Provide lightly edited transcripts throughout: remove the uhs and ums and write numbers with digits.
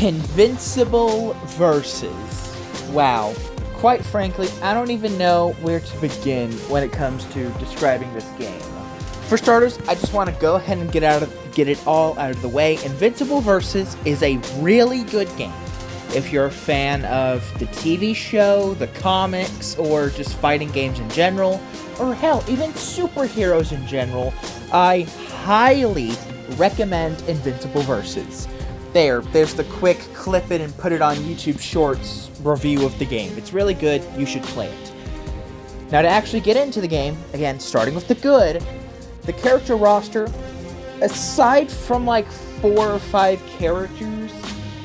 Invincible versus. Wow. Quite frankly, I don't even know where to begin when it comes to describing this game. For starters, I just want to go ahead and get it all out of the way. Invincible versus is a really good game. If you're a fan of the TV show, the comics, or just fighting games in general, or hell, even superheroes in general, I highly recommend Invincible versus. There's the quick clip it and put it on YouTube Shorts review of the game. It's really good, you should play it. Now to actually get into the game, again, starting with the good, the character roster, aside from like 4 or 5 characters,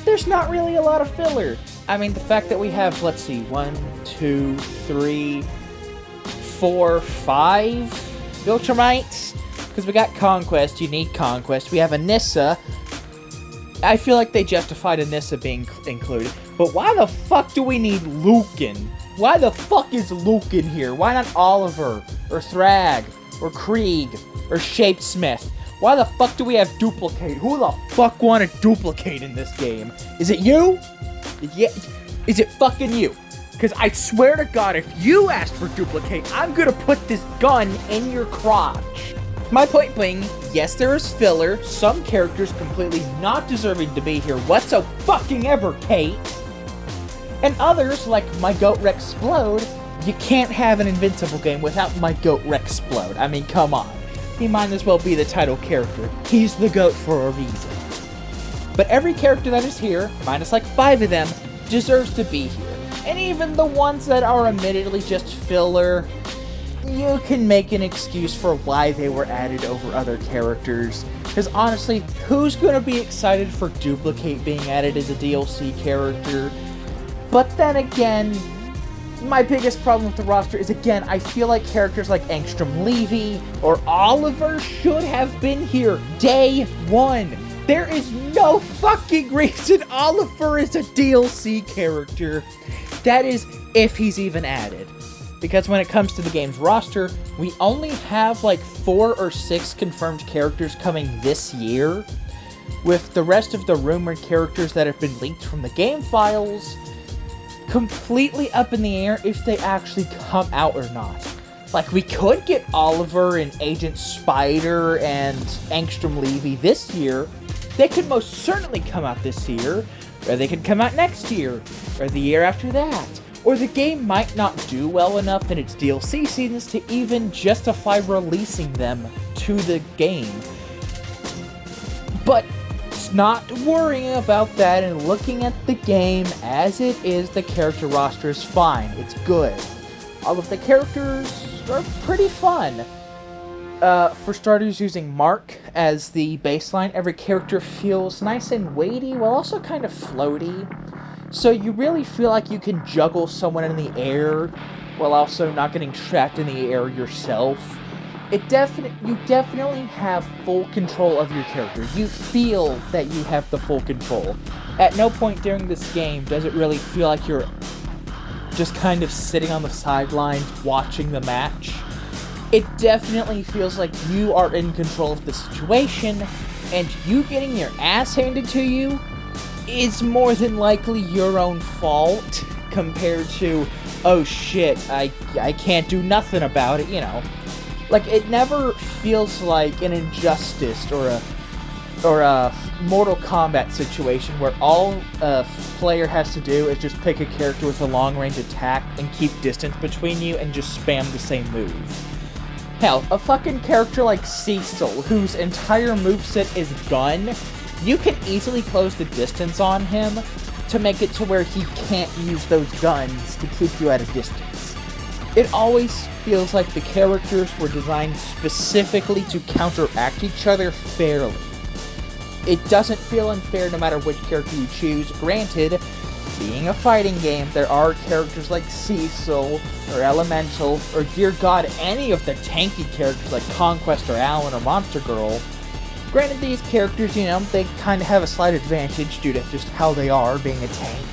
there's not really a lot of filler. I mean, the fact that we have, let's see, 1, 2, 3, 4, 5 Viltrumites, because we got Conquest, you need Conquest, we have Anissa. I feel like they justified Anissa being included, but why the fuck do we need Lucan? Why the fuck is Lucan here? Why not Oliver, or Thrag, or Krieg, or Shapesmith? Why the fuck do we have Duplicate? Who the fuck wanted Duplicate in this game? Is it you? Yeah, is it fucking you? Because I swear to God, if you asked for Duplicate, I'm gonna put this gun in your crotch. My point being, yes, there is filler, some characters completely not deserving to be here whatso-fucking-ever, Kate. And others, like my Goat Rexplode, you can't have an Invincible game without my Goat Rexplode. I mean, come on. He might as well be the title character. He's the GOAT for a reason. But every character that is here, minus like 5 of them, deserves to be here. And even the ones that are admittedly just filler, you can make an excuse for why they were added over other characters. Because honestly, who's going to be excited for Duplicate being added as a DLC character? But then again, my biggest problem with the roster is, again, I feel like characters like Angstrom Levy or Oliver should have been here day 1. There is no fucking reason Oliver is a DLC character. That is, if he's even added. Because when it comes to the game's roster, we only have like 4 or 6 confirmed characters coming this year, with the rest of the rumored characters that have been leaked from the game files completely up in the air if they actually come out or not. Like, we could get Oliver and Agent Spider and Angstrom Levy this year. They could most certainly come out this year, or they could come out next year, or the year after that. Or the game might not do well enough in its DLC seasons to even justify releasing them to the game. But not worrying about that and looking at the game as it is, the character roster is fine. It's good. All of the characters are pretty fun. For starters, using Mark as the baseline, every character feels nice and weighty while also kind of floaty. So you really feel like you can juggle someone in the air while also not getting trapped in the air yourself. You definitely have full control of your character. You feel that you have the full control. At no point during this game does it really feel like you're just kind of sitting on the sidelines watching the match. It definitely feels like you are in control of the situation, and you getting your ass handed to you is more than likely your own fault compared to, oh shit, I can't do nothing about it, you know. Like, it never feels like an Injustice or a Mortal Kombat situation where all a player has to do is just pick a character with a long-range attack and keep distance between you and just spam the same move. Hell, a fucking character like Cecil, whose entire moveset is gun, you can easily close the distance on him to make it to where he can't use those guns to keep you at a distance. It always feels like the characters were designed specifically to counteract each other fairly. It doesn't feel unfair no matter which character you choose. Granted, being a fighting game, there are characters like Cecil, or Elemental, or dear god, any of the tanky characters like Conquest or Alan or Monster Girl. Granted, these characters, you know, they kind of have a slight advantage due to just how they are, being a tank,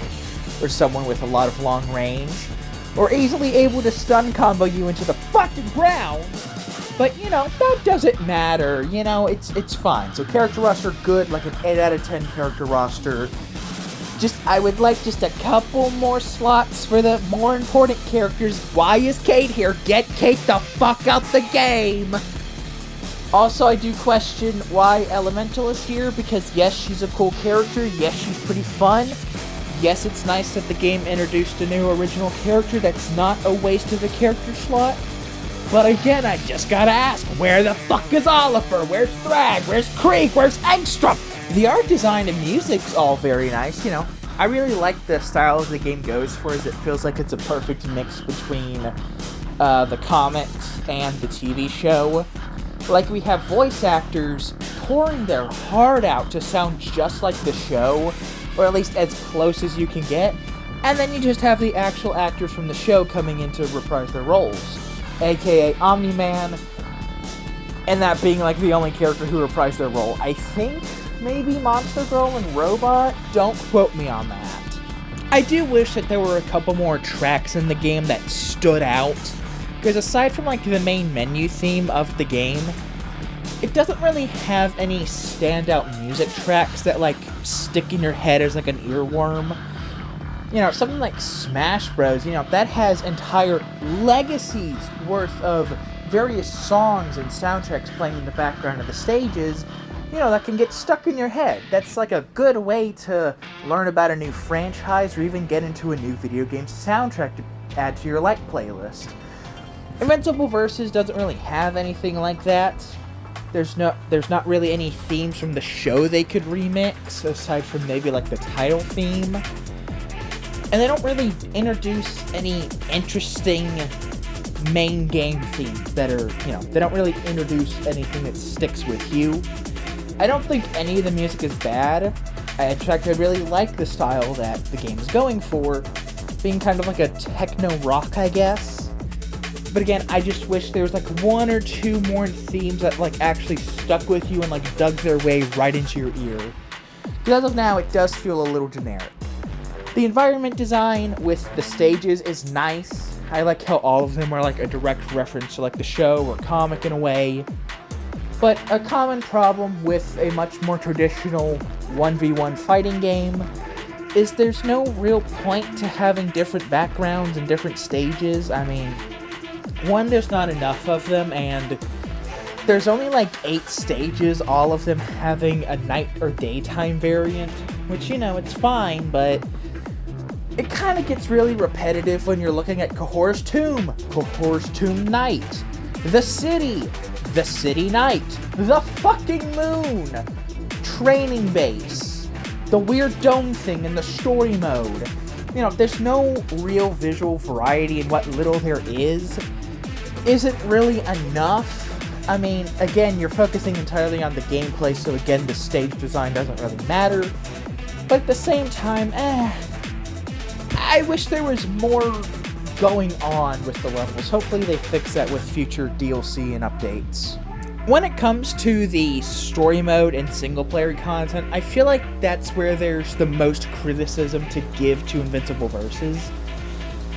or someone with a lot of long range, or easily able to stun combo you into the fucking ground. But, you know, that doesn't matter, you know, it's fine. So character roster, good, like an 8 out of 10 character roster. I would like just a couple more slots for the more important characters. Why is Kate here? Get Kate the fuck out the game! Also, I do question why Elemental is here, because yes, she's a cool character, yes, she's pretty fun, yes, it's nice that the game introduced a new original character that's not a waste of a character slot, but again, I just gotta ask, where the fuck is Oliver? Where's Thrag? Where's Krieg? Where's Engstrom? The art design and music's all very nice, you know. I really like the style the game goes for, as it feels like it's a perfect mix between the comics and the TV show. Like, we have voice actors pouring their heart out to sound just like the show, or at least as close as you can get, and then you just have the actual actors from the show coming in to reprise their roles, aka Omni-Man, and that being like the only character who reprised their role. I think maybe Monster Girl and Robot? Don't quote me on that. I do wish that there were a couple more tracks in the game that stood out, because aside from like the main menu theme of the game, it doesn't really have any standout music tracks that like stick in your head as like an earworm. You know, something like Smash Bros, you know, that has entire legacies worth of various songs and soundtracks playing in the background of the stages, you know, that can get stuck in your head. That's like a good way to learn about a new franchise or even get into a new video game's soundtrack to add to your like playlist. Invincible Versus doesn't really have anything like that. There's not really any themes from the show they could remix, aside from maybe like the title theme. And they don't really introduce any interesting main game themes that are, you know, they don't really introduce anything that sticks with you. I don't think any of the music is bad. In fact, I really like the style that the game is going for, being kind of like a techno rock, I guess. But again, I just wish there was like one or two more themes that like actually stuck with you and like dug their way right into your ear. Because as of now, it does feel a little generic. The environment design with the stages is nice. I like how all of them are like a direct reference to like the show or comic in a way. But a common problem with a much more traditional 1v1 fighting game is there's no real point to having different backgrounds and different stages. I mean, one, there's not enough of them, and there's only like 8 stages, all of them having a night or daytime variant, which, you know, it's fine, but it kind of gets really repetitive when you're looking at Cahor's Tomb Night, the City Night, the fucking moon, training base, the weird dome thing in the story mode. You know, there's no real visual variety in what little there is. Is it really enough? I mean, again, you're focusing entirely on the gameplay, so again, the stage design doesn't really matter. But at the same time, I wish there was more going on with the levels. Hopefully they fix that with future DLC and updates. When it comes to the story mode and single-player content, I feel like that's where there's the most criticism to give to Invincible Versus.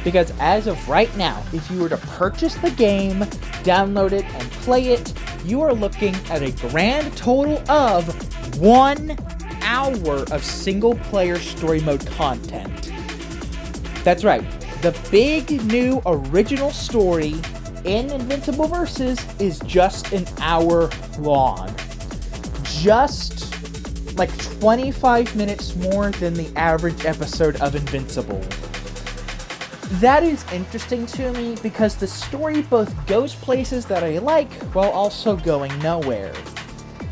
Because as of right now, if you were to purchase the game, download it, and play it, you are looking at a grand total of 1 hour of single-player story mode content. That's right, the big new original story in Invincible Versus is just an hour long. Just like 25 minutes more than the average episode of Invincible. That is interesting to me because the story both goes places that I like while also going nowhere.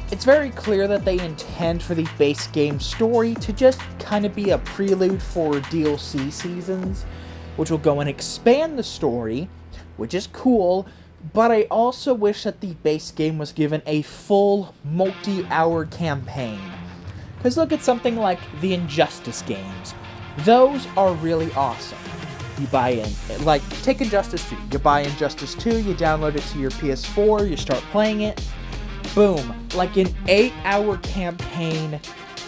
It's very clear that they intend for the base game story to just kind of be a prelude for DLC seasons, which will go and expand the story, which is cool, but I also wish that the base game was given a full multi-hour campaign. Because look at something like the Injustice games. Those are really awesome. You buy in, like, take Injustice 2. You buy Injustice 2, you download it to your PS4, you start playing it. Boom. Like an 8-hour campaign,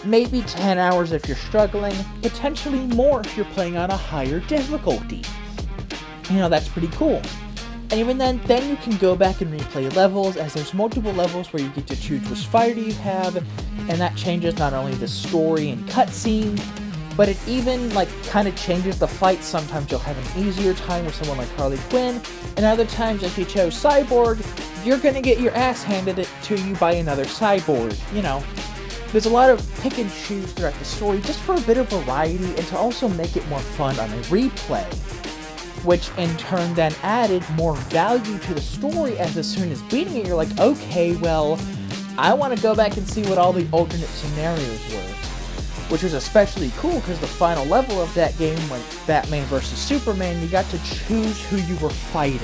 maybe 10 hours if you're struggling, potentially more if you're playing on a higher difficulty. You know, that's pretty cool. And even then you can go back and replay levels, as there's multiple levels where you get to choose which fighter you have, and that changes not only the story and cutscenes, but it even like kind of changes the fight. Sometimes you'll have an easier time with someone like Harley Quinn, and other times if you chose Cyborg, you're gonna get your ass handed it to you by another Cyborg, you know. There's a lot of pick and choose throughout the story just for a bit of variety and to also make it more fun on a replay, which in turn then added more value to the story, as soon as beating it you're like, okay, well, I want to go back and see what all the alternate scenarios were. Which was especially cool because the final level of that game, like Batman vs. Superman, you got to choose who you were fighting.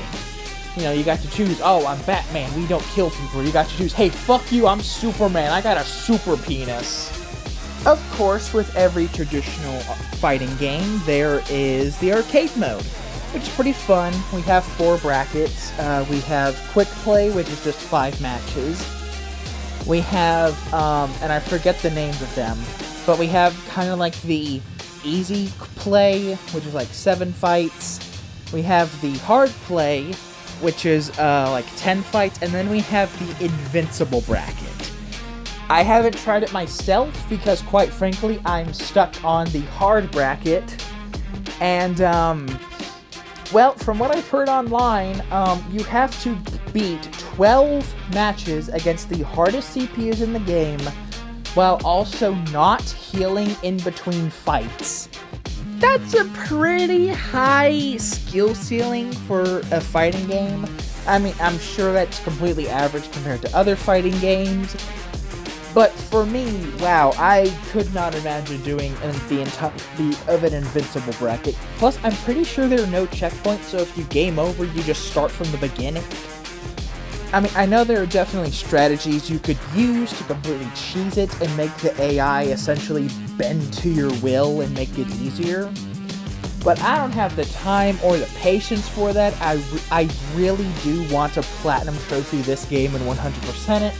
You know, you got to choose, oh, I'm Batman, we don't kill people. You got to choose, hey, fuck you, I'm Superman, I got a super penis. Of course, with every traditional fighting game, there is the arcade mode, which is pretty fun. We have 4 brackets. We have quick play, which is just 5 matches. We have, and I forget the names of them, but we have kind of like the easy play, which is like 7 fights. We have the hard play, which is like 10 fights, and then we have the Invincible bracket. I haven't tried it myself because, quite frankly, I'm stuck on the hard bracket. And, well, from what I've heard online, you have to beat 12 matches against the hardest CPUs in the game, while also not healing in between fights. That's a pretty high skill ceiling for a fighting game. I mean, I'm sure that's completely average compared to other fighting games. But for me, wow, I could not imagine doing the entirety of an Invincible bracket. Plus, I'm pretty sure there are no checkpoints, so if you game over, you just start from the beginning. I mean, I know there are definitely strategies you could use to completely cheese it and make the AI essentially bend to your will and make it easier. But I don't have the time or the patience for that. I really do want to platinum trophy this game and 100% it.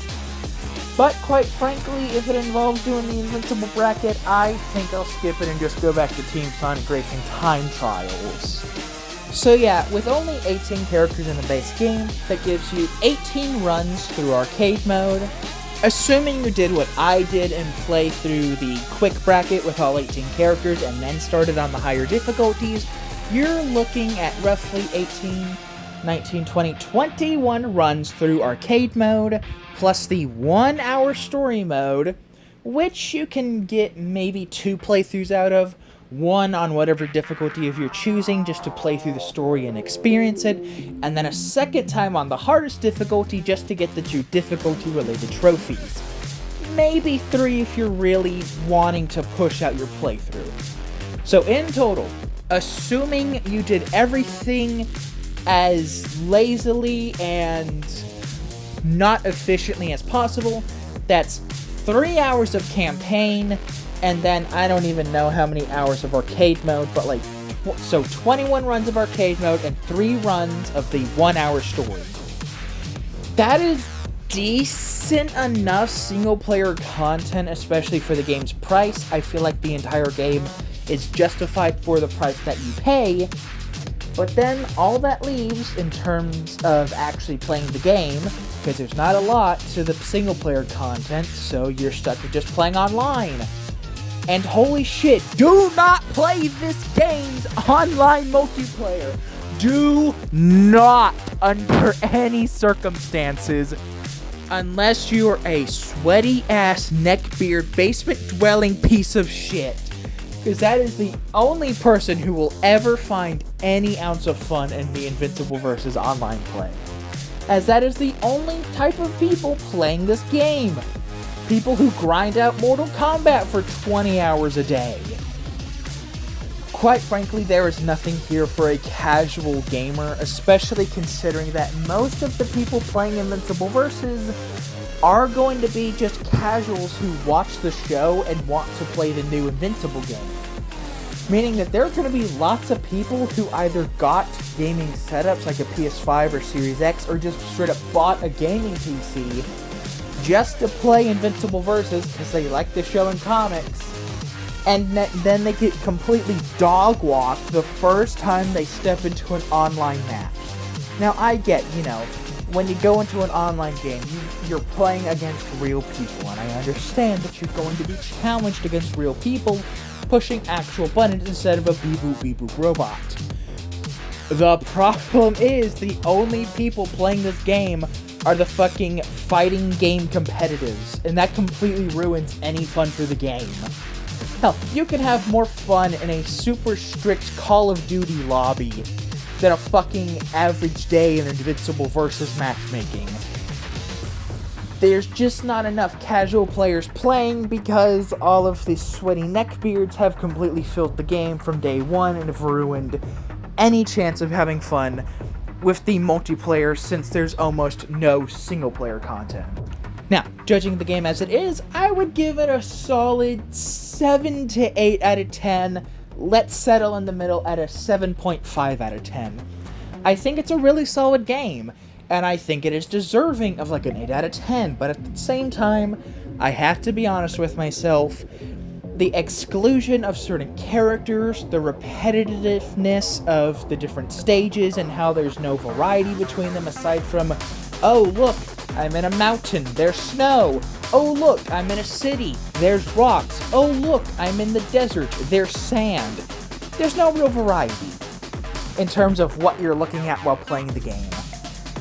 But quite frankly, if it involves doing the Invincible bracket, I think I'll skip it and just go back to Team Sonic Racing Time Trials. So yeah, with only 18 characters in the base game, that gives you 18 runs through arcade mode. Assuming you did what I did and play through the quick bracket with all 18 characters and then started on the higher difficulties, you're looking at roughly 18, 19, 20, 21 runs through arcade mode, plus the 1 hour story mode, which you can get maybe 2 playthroughs out of, 1 on whatever difficulty of your choosing just to play through the story and experience it, and then a second time on the hardest difficulty just to get the 2 difficulty related trophies. Maybe 3 if you're really wanting to push out your playthrough. So in total, assuming you did everything as lazily and not efficiently as possible, that's 3 hours of campaign, and then I don't even know how many hours of arcade mode, but like, so 21 runs of arcade mode and 3 runs of the 1 hour story. That is decent enough single player content, especially for the game's price. I feel like the entire game is justified for the price that you pay. But then all that leaves in terms of actually playing the game, because there's not a lot to the single player content, so you're stuck with just playing online. And holy shit, do not play this game's online multiplayer. Do not, under any circumstances, unless you're a sweaty ass neckbeard basement dwelling piece of shit. Because that is the only person who will ever find any ounce of fun in the Invincible vs. Online play. As that is the only type of people playing this game. People who grind out Mortal Kombat for 20 hours a day. Quite frankly, there is nothing here for a casual gamer, especially considering that most of the people playing Invincible vs. are going to be just casuals who watch the show and want to play the new Invincible game. Meaning that there are going to be lots of people who either got gaming setups like a PS5 or Series X, or just straight up bought a gaming PC just to play Invincible vs. because they like the show and comics, and then they get completely dog-walked the first time they step into an online match. Now, I get, when you go into an online game, you're playing against real people, and I understand that you're going to be challenged against real people, pushing actual buttons instead of a beep-boop robot. The problem is, the only people playing this game are the fucking fighting game competitives, and that completely ruins any fun for the game. Hell, you can have more fun in a super strict Call of Duty lobby than a fucking average day in Invincible versus matchmaking. There's just not enough casual players playing because all of the sweaty neckbeards have completely filled the game from day one and have ruined any chance of having fun with the multiplayer, since there's almost no single-player content. Now, judging the game as it is, I would give it a solid 7 to 8 out of 10. Let's settle in the middle at a 7.5 out of 10. I think it's a really solid game, and I think it is deserving of like an 8 out of 10, but at the same time, I have to be honest with myself. The exclusion of certain characters, the repetitiveness of the different stages, and how there's no variety between them aside from, oh look, I'm in a mountain, there's snow. Oh look, I'm in a city, there's rocks. Oh look, I'm in the desert, there's sand. There's no real variety in terms of what you're looking at while playing the game.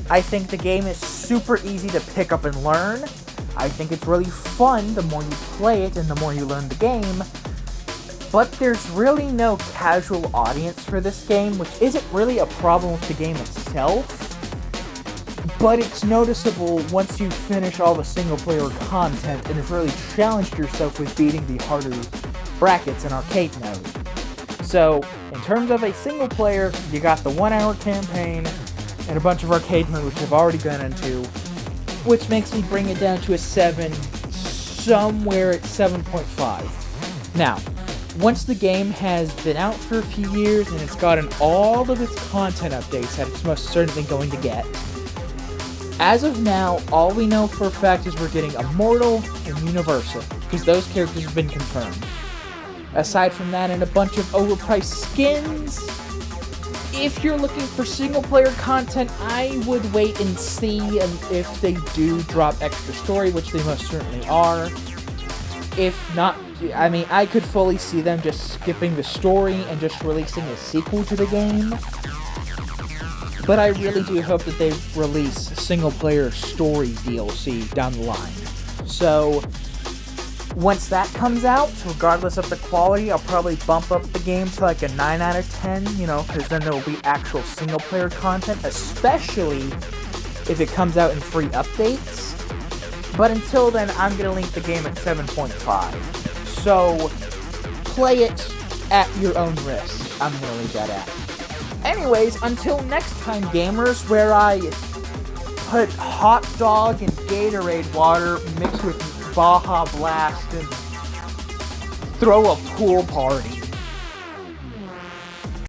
I think the game is super easy to pick up and learn. I think it's really fun the more you play it and the more you learn the game, but there's really no casual audience for this game, which isn't really a problem with the game itself, but it's noticeable once you finish all the single-player content and have really challenged yourself with beating the harder brackets in arcade mode. So, in terms of a single-player, you got the 1-hour campaign and a bunch of arcade mode, which I've already gone into, which makes me bring it down to a 7, somewhere at 7.5. Now, once the game has been out for a few years and it's gotten all of its content updates that it's most certainly going to get, as of now, all we know for a fact is we're getting Immortal and Universal, because those characters have been confirmed. Aside from that, and a bunch of overpriced skins, if you're looking for single-player content, I would wait and see if they do drop extra story, which they most certainly are. If not, I mean, I could fully see them just skipping the story and just releasing a sequel to the game. But I really do hope that they release single-player story DLC down the line. So, once that comes out, regardless of the quality, I'll probably bump up the game to like a 9 out of 10, because then there will be actual single-player content, especially if it comes out in free updates. But until then, I'm going to link the game at 7.5. So, play it at your own risk. I'm going to leave that at. Anyways, until next time, gamers, where I put hot dog and Gatorade water mixed with Baja Blast and throw a pool party.